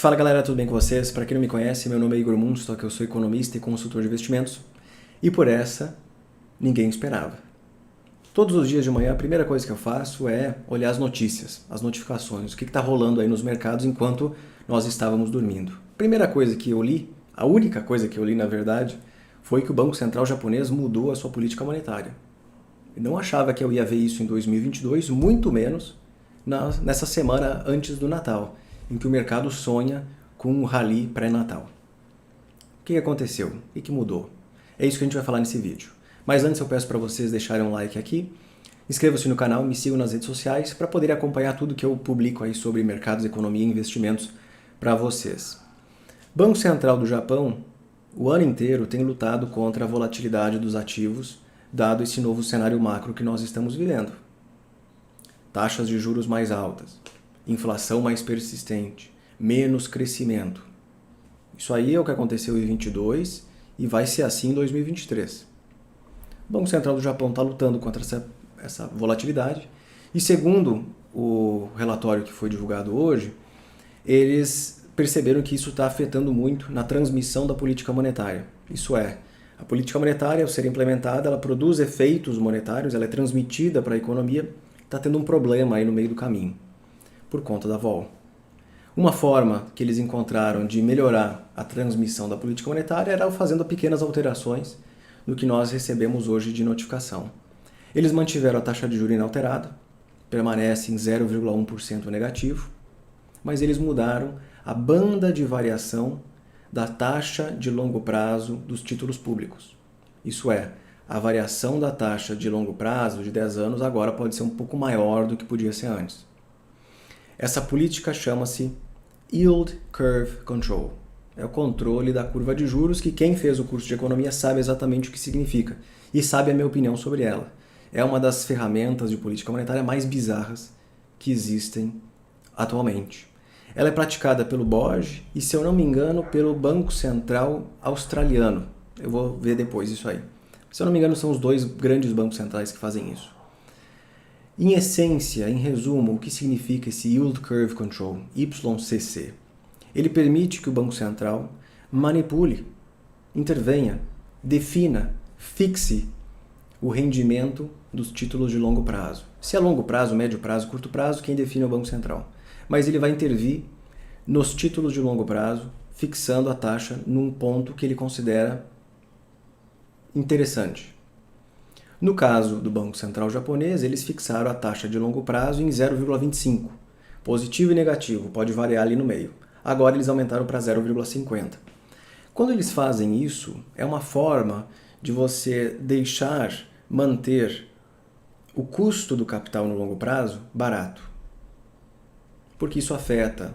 Fala galera, tudo bem com vocês? Para quem não me conhece, meu nome é Igor Munstock, eu sou economista e consultor de investimentos. E por essa, ninguém esperava. Todos os dias de manhã, a primeira coisa que eu faço é olhar as notícias, as notificações, o que está rolando aí nos mercados enquanto nós estávamos dormindo. Primeira coisa que eu li, a única coisa que eu li na verdade, foi que o Banco Central japonês mudou a sua política monetária. Eu não achava que eu ia ver isso em 2022, muito menos nessa semana antes do Natal, em que o mercado sonha com um rally pré-natal. O que aconteceu? O que mudou? É isso que a gente vai falar nesse vídeo. Mas antes eu peço para vocês deixarem um like aqui, inscrevam-se no canal, me sigam nas redes sociais para poder acompanhar tudo que eu publico aí sobre mercados, economia e investimentos para vocês. Banco Central do Japão, o ano inteiro, tem lutado contra a volatilidade dos ativos, dado esse novo cenário macro que nós estamos vivendo. Taxas de juros mais altas, inflação mais persistente, menos crescimento. Isso aí é o que aconteceu em 2022 e vai ser assim em 2023. O Banco Central do Japão está lutando contra essa volatilidade e, segundo o relatório que foi divulgado hoje, eles perceberam que isso está afetando muito na transmissão da política monetária. Isso é, a política monetária, ao ser implementada, ela produz efeitos monetários, ela é transmitida para a economia, está tendo um problema aí no meio do caminho, por conta da vol. Uma forma que eles encontraram de melhorar a transmissão da política monetária era fazendo pequenas alterações no que nós recebemos hoje de notificação. Eles mantiveram a taxa de juros inalterada, permanece em 0,1% negativo, mas eles mudaram a banda de variação da taxa de longo prazo dos títulos públicos. Isso é, a variação da taxa de longo prazo de 10 anos agora pode ser um pouco maior do que podia ser antes. Essa política chama-se Yield Curve Control. É o controle da curva de juros que quem fez o curso de economia sabe exatamente o que significa e sabe a minha opinião sobre ela. É uma das ferramentas de política monetária mais bizarras que existem atualmente. Ela é praticada pelo BOJ e, se eu não me engano, pelo Banco Central Australiano. Eu vou ver depois isso aí. Se eu não me engano, são os dois grandes bancos centrais que fazem isso. Em essência, em resumo, o que significa esse Yield Curve Control, YCC? Ele permite que o Banco Central manipule, intervenha, defina, fixe o rendimento dos títulos de longo prazo. Se é longo prazo, médio prazo, curto prazo, quem define é o Banco Central. Mas ele vai intervir nos títulos de longo prazo, fixando a taxa num ponto que ele considera interessante. No caso do Banco Central japonês, eles fixaram a taxa de longo prazo em 0,25. Positivo e negativo, pode variar ali no meio. Agora eles aumentaram para 0,50. Quando eles fazem isso, é uma forma de você manter o custo do capital no longo prazo barato. Porque isso afeta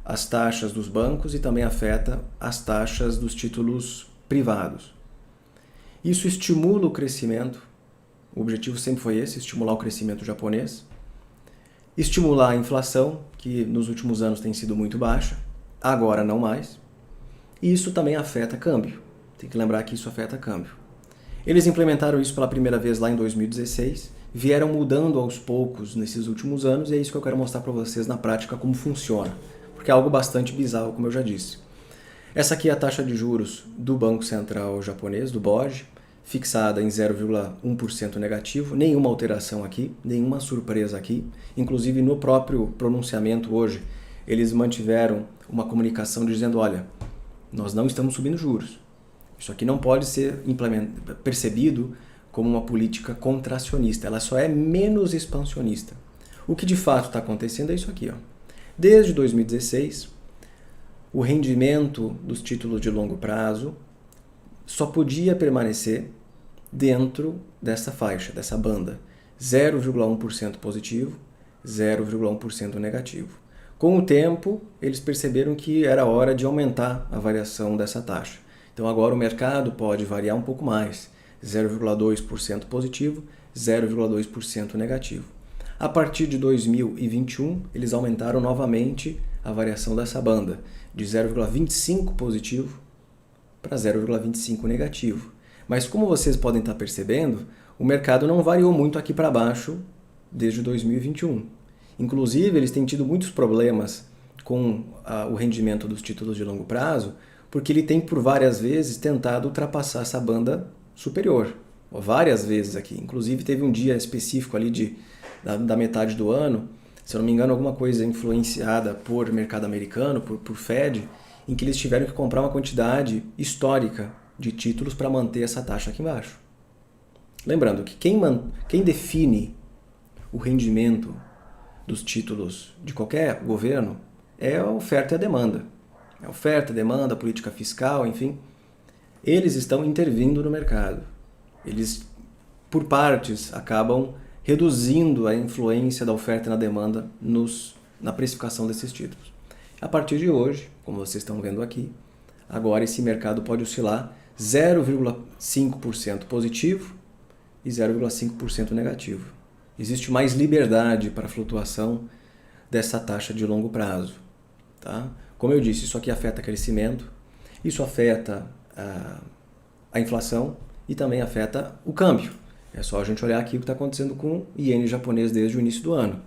as taxas dos bancos e também afeta as taxas dos títulos privados. Isso estimula o crescimento. O objetivo sempre foi esse, estimular o crescimento japonês, estimular a inflação, que nos últimos anos tem sido muito baixa, agora não mais, e isso também afeta câmbio. Tem que lembrar que isso afeta câmbio. Eles implementaram isso pela primeira vez lá em 2016, vieram mudando aos poucos nesses últimos anos, e é isso que eu quero mostrar para vocês na prática como funciona, porque é algo bastante bizarro, como eu já disse. Essa aqui é a taxa de juros do Banco Central japonês, do BOJ, fixada em 0,1% negativo, nenhuma alteração aqui, nenhuma surpresa aqui. Inclusive no próprio pronunciamento hoje, eles mantiveram uma comunicação dizendo, olha, nós não estamos subindo juros. Isso aqui não pode ser percebido como uma política contracionista, ela só é menos expansionista. O que de fato está acontecendo é isso aqui. Desde 2016, o rendimento dos títulos de longo prazo só podia permanecer dentro dessa faixa, dessa banda, 0,1% positivo, 0,1% negativo. Com o tempo, eles perceberam que era hora de aumentar a variação dessa taxa. Então agora o mercado pode variar um pouco mais, 0,2% positivo, 0,2% negativo. A partir de 2021, eles aumentaram novamente a variação dessa banda, de 0,25 positivo para 0,25 negativo. Mas como vocês podem estar percebendo, o mercado não variou muito aqui para baixo desde 2021. Inclusive, eles têm tido muitos problemas com o rendimento dos títulos de longo prazo, porque ele tem por várias vezes tentado ultrapassar essa banda superior. Várias vezes aqui. Inclusive teve um dia específico ali da metade do ano, se eu não me engano, alguma coisa influenciada por mercado americano, por Fed, em que eles tiveram que comprar uma quantidade histórica de títulos para manter essa taxa aqui embaixo. Lembrando que quem define o rendimento dos títulos de qualquer governo é a oferta e a demanda. A oferta, a demanda, a política fiscal, enfim. Eles estão intervindo no mercado. Eles, por partes, acabam reduzindo a influência da oferta e na demanda na precificação desses títulos. A partir de hoje, como vocês estão vendo aqui, agora esse mercado pode oscilar 0,5% positivo e 0,5% negativo. Existe mais liberdade para a flutuação dessa taxa de longo prazo. Tá? Como eu disse, isso aqui afeta crescimento, isso afeta a inflação e também afeta o câmbio. É só a gente olhar aqui o que está acontecendo com o iene japonês desde o início do ano.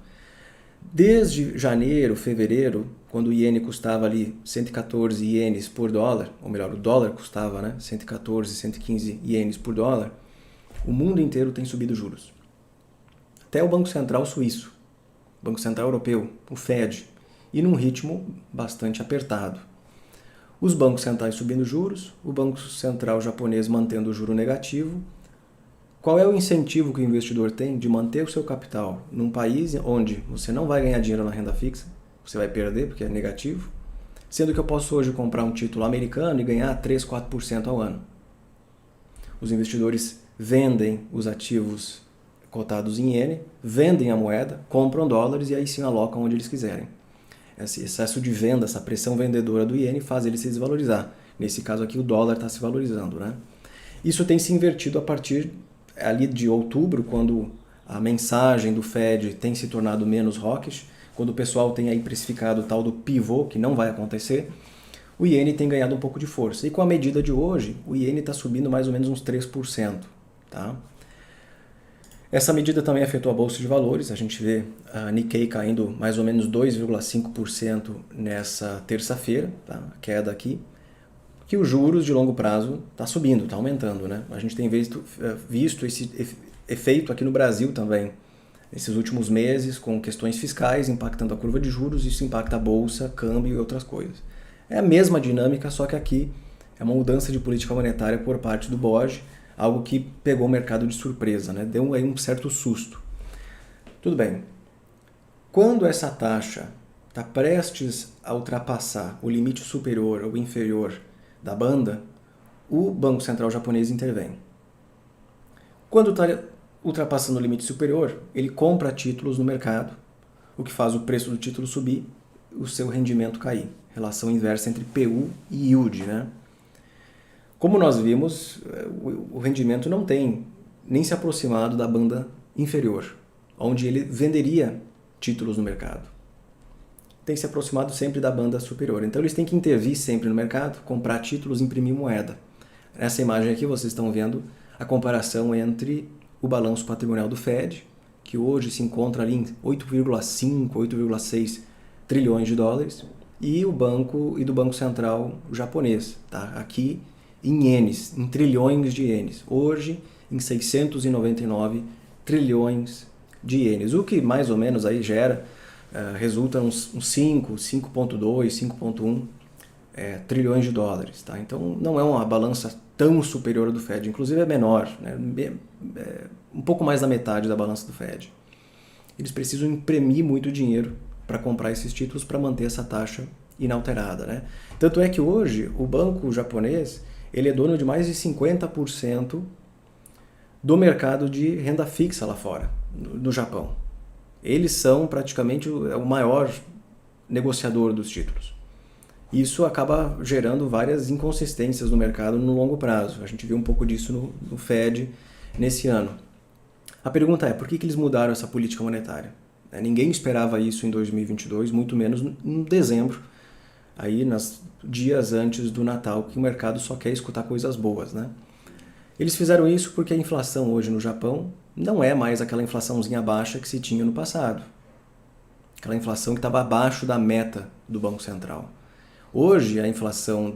Desde janeiro, fevereiro, quando o iene custava ali 114 ienes por dólar, ou melhor, o dólar custava 114, 115 ienes por dólar, o mundo inteiro tem subido juros. Até o Banco Central Suíço, o Banco Central Europeu, o Fed, e num ritmo bastante apertado. Os bancos centrais subindo juros, o Banco Central japonês mantendo o juro negativo. Qual é o incentivo que o investidor tem de manter o seu capital num país onde você não vai ganhar dinheiro na renda fixa, você vai perder porque é negativo, sendo que eu posso hoje comprar um título americano e ganhar 3, 4% ao ano. Os investidores vendem os ativos cotados em iene, vendem a moeda, compram dólares e aí sim alocam onde eles quiserem. Esse excesso de venda, essa pressão vendedora do iene faz ele se desvalorizar. Nesse caso aqui o dólar está se valorizando. Isso tem se invertido a partir ali de outubro, quando a mensagem do Fed tem se tornado menos hawkish, quando o pessoal tem aí precificado o tal do pivô, que não vai acontecer, o iene tem ganhado um pouco de força. E com a medida de hoje, o iene está subindo mais ou menos uns 3%. Tá? Essa medida também afetou a Bolsa de Valores. A gente vê a Nikkei caindo mais ou menos 2,5% nessa terça-feira, tá? A queda aqui. Que os juros de longo prazo está subindo, está aumentando. A gente tem visto esse efeito aqui no Brasil também, nesses últimos meses, com questões fiscais impactando a curva de juros, isso impacta a bolsa, câmbio e outras coisas. É a mesma dinâmica, só que aqui é uma mudança de política monetária por parte do BOJ, algo que pegou o mercado de surpresa, deu aí um certo susto. Tudo bem. Quando essa taxa está prestes a ultrapassar o limite superior ou inferior da banda, o Banco Central japonês intervém. Quando está ultrapassando o limite superior, ele compra títulos no mercado, o que faz o preço do título subir, o seu rendimento cair. Relação inversa entre PU e yield. Como nós vimos, o rendimento não tem nem se aproximado da banda inferior, onde ele venderia títulos no mercado. Tem se aproximado sempre da banda superior. Então eles têm que intervir sempre no mercado, comprar títulos, imprimir moeda. Nessa imagem aqui vocês estão vendo a comparação entre o balanço patrimonial do Fed, que hoje se encontra ali em 8,5, 8,6 trilhões de dólares, e do Banco Central japonês, tá? Aqui em ienes, em trilhões de ienes. Hoje em 699 trilhões de ienes, o que mais ou menos aí resulta uns 5,2, 5,1 trilhões de dólares. Tá? Então não é uma balança tão superior à do Fed, inclusive é menor, um pouco mais da metade da balança do Fed. Eles precisam imprimir muito dinheiro para comprar esses títulos para manter essa taxa inalterada. Tanto é que hoje o banco japonês ele é dono de mais de 50% do mercado de renda fixa lá fora, no Japão. Eles são praticamente o maior negociador dos títulos. Isso acaba gerando várias inconsistências no mercado no longo prazo. A gente viu um pouco disso no Fed nesse ano. A pergunta é, por que eles mudaram essa política monetária? Ninguém esperava isso em 2022, muito menos em dezembro, aí nos dias antes do Natal, que o mercado só quer escutar coisas boas. Eles fizeram isso porque a inflação hoje no Japão não é mais aquela inflaçãozinha baixa que se tinha no passado. Aquela inflação que estava abaixo da meta do Banco Central. Hoje, a inflação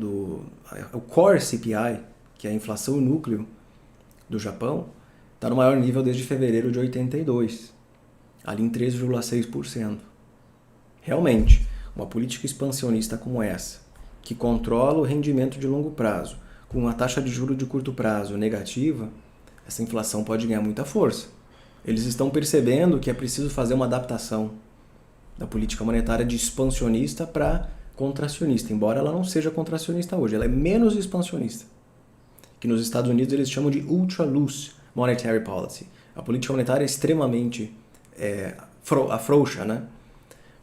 o Core CPI, que é a inflação núcleo do Japão, está no maior nível desde fevereiro de 82, ali em 3,6%. Realmente, uma política expansionista como essa, que controla o rendimento de longo prazo, com uma taxa de juros de curto prazo negativa, essa inflação pode ganhar muita força. Eles estão percebendo que é preciso fazer uma adaptação da política monetária de expansionista para contracionista, embora ela não seja contracionista hoje, ela é menos expansionista. Que nos Estados Unidos eles chamam de ultra loose monetary policy. A política monetária é extremamente afrouxa, né?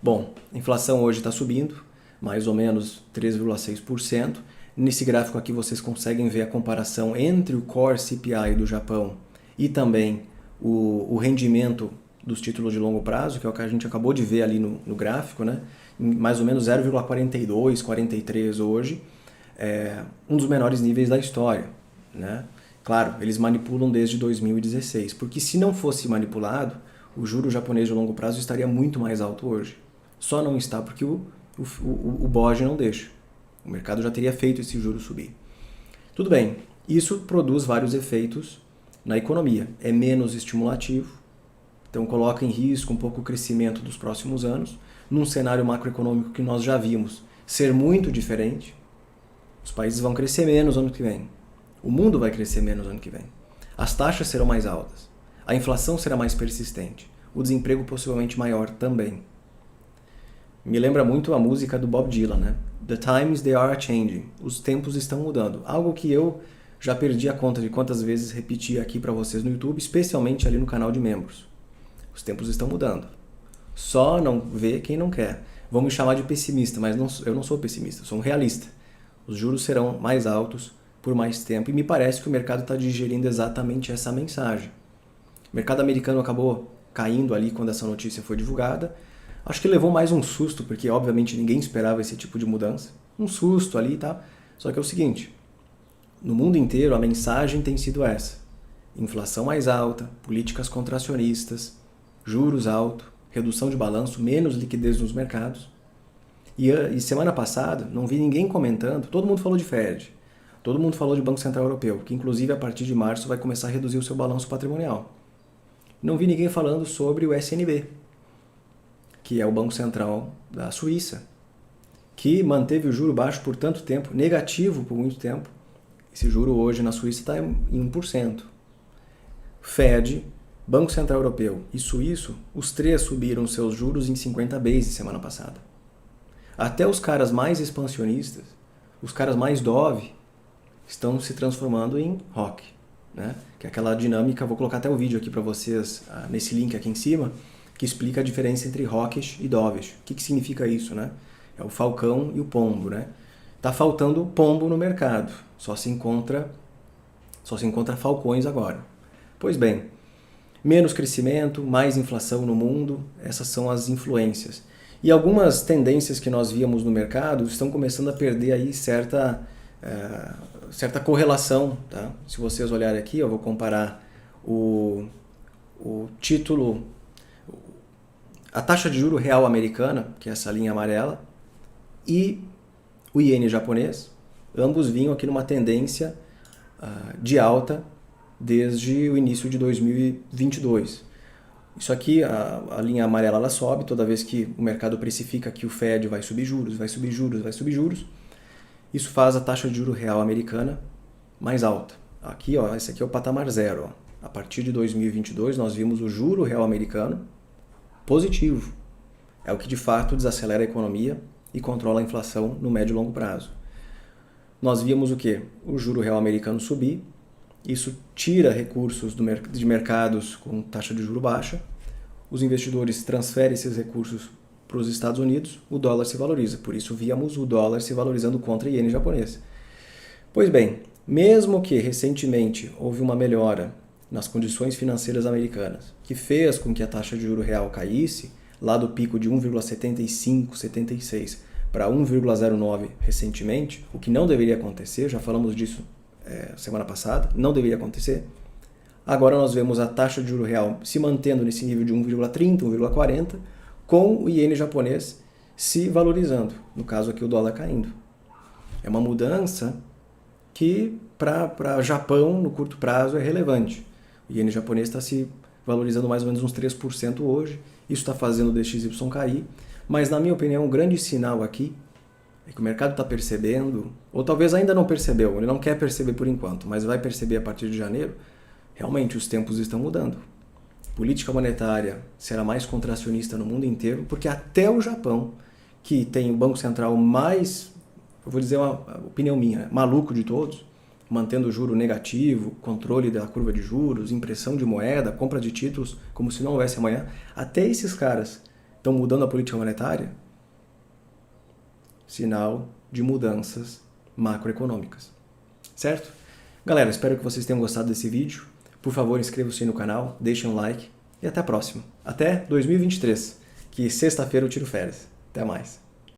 Bom, a inflação hoje está subindo, mais ou menos 3,6%. Nesse gráfico aqui vocês conseguem ver a comparação entre o Core CPI do Japão e também o rendimento dos títulos de longo prazo, que é o que a gente acabou de ver ali no gráfico, né? Em mais ou menos 0,42, 43 hoje, um dos menores níveis da história, né? Claro, eles manipulam desde 2016, porque se não fosse manipulado, o juro japonês de longo prazo estaria muito mais alto hoje. Só não está porque o BOJ não deixa. O mercado já teria feito esse juro subir. Tudo bem, isso produz vários efeitos na economia. É menos estimulativo, então coloca em risco um pouco o crescimento dos próximos anos, num cenário macroeconômico que nós já vimos ser muito diferente. Os países vão crescer menos ano que vem. O mundo vai crescer menos ano que vem. As taxas serão mais altas. A inflação será mais persistente. O desemprego possivelmente maior também. Me lembra muito a música do Bob Dylan, né? The times they are changing. Os tempos estão mudando. Algo que eu já perdi a conta de quantas vezes repeti aqui para vocês no YouTube, especialmente ali no canal de membros. Os tempos estão mudando. Só não vê quem não quer. Vão me chamar de pessimista, mas eu não sou pessimista, eu sou um realista. Os juros serão mais altos por mais tempo e me parece que o mercado está digerindo exatamente essa mensagem. O mercado americano acabou caindo ali quando essa notícia foi divulgada. Acho que levou mais um susto, porque obviamente ninguém esperava esse tipo de mudança. Um susto ali, tá? Só que é o seguinte, no mundo inteiro a mensagem tem sido essa. Inflação mais alta, políticas contracionistas, juros altos, redução de balanço, menos liquidez nos mercados. E semana passada, não vi ninguém comentando, todo mundo falou de Fed, todo mundo falou de Banco Central Europeu, que inclusive a partir de março vai começar a reduzir o seu balanço patrimonial. Não vi ninguém falando sobre o SNB, que é o Banco Central da Suíça, que manteve o juro baixo por tanto tempo, negativo por muito tempo. Esse juro hoje na Suíça está em 1%. Fed, Banco Central Europeu e Suíço, os três subiram seus juros em 50 basis semana passada. Até os caras mais expansionistas, os caras mais dove, estão se transformando em rock, né? Que é aquela dinâmica, vou colocar até o vídeo aqui para vocês, nesse link aqui em cima, que explica a diferença entre hawkish e dovish. O que significa isso, né? É o falcão e o pombo, né? Tá faltando pombo no mercado, só se encontra falcões agora. Pois bem, menos crescimento, mais inflação no mundo, essas são as influências. E algumas tendências que nós víamos no mercado estão começando a perder aí certa correlação, tá? Se vocês olharem aqui, eu vou comparar o título, a taxa de juro real americana, que é essa linha amarela, e o iene japonês, ambos vinham aqui numa tendência de alta desde o início de 2022. Isso aqui, a linha amarela, ela sobe toda vez que o mercado precifica que o Fed vai subir juros, vai subir juros, vai subir juros. Isso faz a taxa de juro real americana mais alta. Aqui, ó, esse aqui é o patamar zero. Ó. A partir de 2022, nós vimos o juro real americano positivo. É o que de fato desacelera a economia e controla a inflação no médio e longo prazo. Nós víamos o quê? O juro real americano subir. Isso tira recursos de mercados com taxa de juro baixa. Os investidores transferem esses recursos para os Estados Unidos, o dólar se valoriza. Por isso víamos o dólar se valorizando contra o iene japonês. Pois bem, mesmo que recentemente houve uma melhora nas condições financeiras americanas, que fez com que a taxa de juro real caísse, lá do pico de 1,75, 76 para 1,09 recentemente, o que não deveria acontecer, já falamos disso semana passada, não deveria acontecer. Agora nós vemos a taxa de juro real se mantendo nesse nível de 1,30, 1,40, com o iene japonês se valorizando, no caso aqui o dólar caindo. É uma mudança que para Japão, no curto prazo, é relevante. O iene japonês está se valorizando mais ou menos uns 3% hoje, isso está fazendo o DXY cair, mas na minha opinião, um grande sinal aqui é que o mercado está percebendo, ou talvez ainda não percebeu, ele não quer perceber por enquanto, mas vai perceber a partir de janeiro, realmente os tempos estão mudando. A política monetária será mais contracionista no mundo inteiro, porque até o Japão, que tem o Banco Central mais, eu vou dizer uma opinião minha, maluco de todos, mantendo o juro negativo, controle da curva de juros, impressão de moeda, compra de títulos, como se não houvesse amanhã, até esses caras estão mudando a política monetária, sinal de mudanças macroeconômicas. Certo? Galera, espero que vocês tenham gostado desse vídeo. Por favor, inscrevam-se no canal, deixem um like e até a próxima. Até 2023, que sexta-feira eu tiro férias. Até mais.